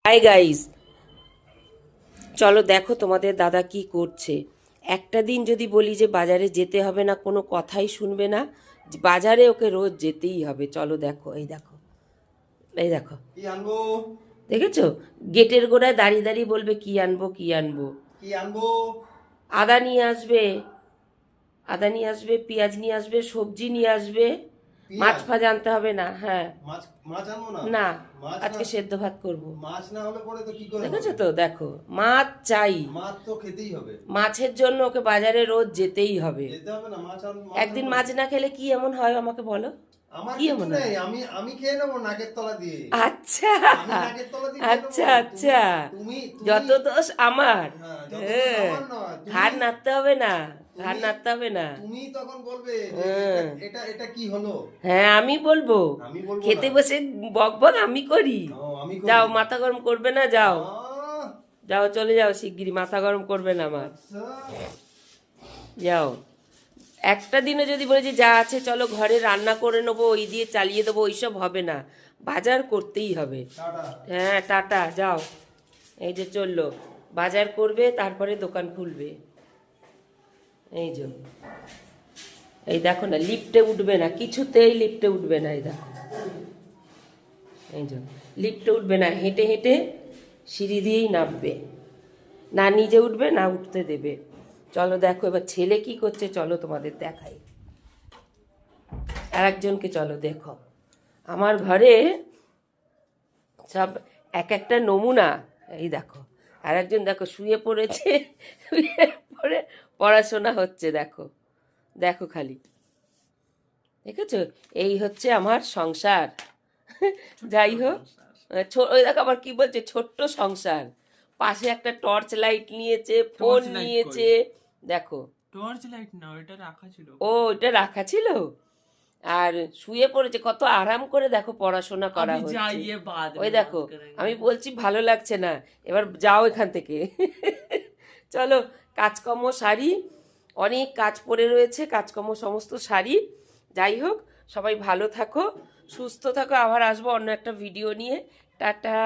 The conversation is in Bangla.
হাই গাইস, চলো দেখো তোমাদের দাদা কি করছে। একটা দিন যদি বলি যে বাজারে যেতে হবে না, কোনো কথাই শুনবে না। বাজারে ওকে রোজ যেতেই হবে। চলো দেখো, এই দেখো, এই দেখো, কি আনবো? দেখেছো? গেটের গোড়ায় দাঁড়িয়ে দাঁড়িয়ে বলবে কি আনবো কি আনবো। কি আনবো? আদা নিয়ে আসবে, আদা নিয়ে আসবে, পেঁয়াজ নিয়ে আসবে, সবজি নিয়ে আসবে। মাছ পেঁয়াজ? ফাজ আনতে হবে না। হ্যাঁ, মাছ? মাছ আনবো না? না, মাছ না? আজকে সেদ্ধ ভাত করবো। মাছ না হলে পরে তো কি করে দেখেছো হবে? তো, দেখো, মাছ চাই। মাছ তো খেতেই হবে। মাছের জন্য ওকে বাজারে রোজ যেতেই হবে। যেতে হবে না মাছ একদিন আনবো। মাছ না খেলে কি এমন হয় আমাকে বলো? আমার কি কিছু এমন হয়? নেই, আমি আমি খেয়ে নেবো নাকের তলা দিয়ে। আচ্ছা, আমি নাকের তলা দিয়ে খেয়ে নেবো। আচ্ছা, আচ্ছা, তুমি তুমি যত দোষ আমার। হ্যাঁ, যত দোষ হ্যাঁ, আমার নয়। ঘাড় নাড়তে হবে না, ঘাড় তুমি নাড়তে হবে না। তুমি তখন বলবে যে এটা হ্যাঁ, এটা এটা কি হলো? হ্যাঁ, আমি বলবো। আমি বলবো না। খেতে বসে বক বক আমি করি। ও, আমি যাও, করি। মাথা গরম করবে না, যাও, আহ, যাও, চলে যাও শিগগিরই, মাথা গরম করবে না আমার। আচ্ছা। যাও। একটা দিনও যদি বলে যে যা আছে চলো ঘরে রান্না করে নেবো, ওই দিয়ে চালিয়ে দেবো, ওইসব হবে না। বাজার করতেই হবে। টাটা। হ্যাঁ, টাটা, যাও। এই যে চললো, বাজার করবে তারপরে দোকান খুলবে। এই যে, এই দেখো না, লিফটে উঠবে না, কিছুতেই লিফটে উঠবে না। এই দেখো, এই যে, লিফটে উঠবে না, হেঁটে হেঁটে সিঁড়ি দিয়েই নামবে। না নিজে উঠবে না উঠতে দেবে। চলো দেখো এবার ছেলে কি করছে, চলো তোমাদের দেখাই। আর একজনকে চলো দেখো। আমার ঘরে সব এক একটা নমুনা। এই দেখো, আর একজন দেখো শুয়ে পড়েছে, শুয়ে পড়ে পড়াশোনা হচ্ছে। দেখো, দেখো খালি, দেখেছো? এই হচ্ছে আমার সংসার। যাই হোক, ওই দেখো আবার কি বলছে, ছোট্ট সংসার। পাশে একটা টর্চ লাইট নিয়েছে, ফোন টর্চ লাইট কই? নিয়েছে। দেখো, টর্চ লাইট না, ওটা রাখা ছিল। ও ওটা রাখা ছিল। আর শুয়ে পড়েছে, কত আরাম করে দেখো পড়াশোনা করা अभी হচ্ছে। जाइए बाद ওই में দেখো, बात करेंगे। আমি বলছি ভালো লাগছে না, এবার যাও এখান থেকে। চলো, কাজকর্ম সারি, অনেক কাজ পড়ে রয়েছে, কাজকর্ম সমস্ত সারি। যাই হোক, সবাই ভালো থাকো, সুস্থ থাকো, আবার আসবো অন্য একটা ভিডিও নিয়ে। টাটা।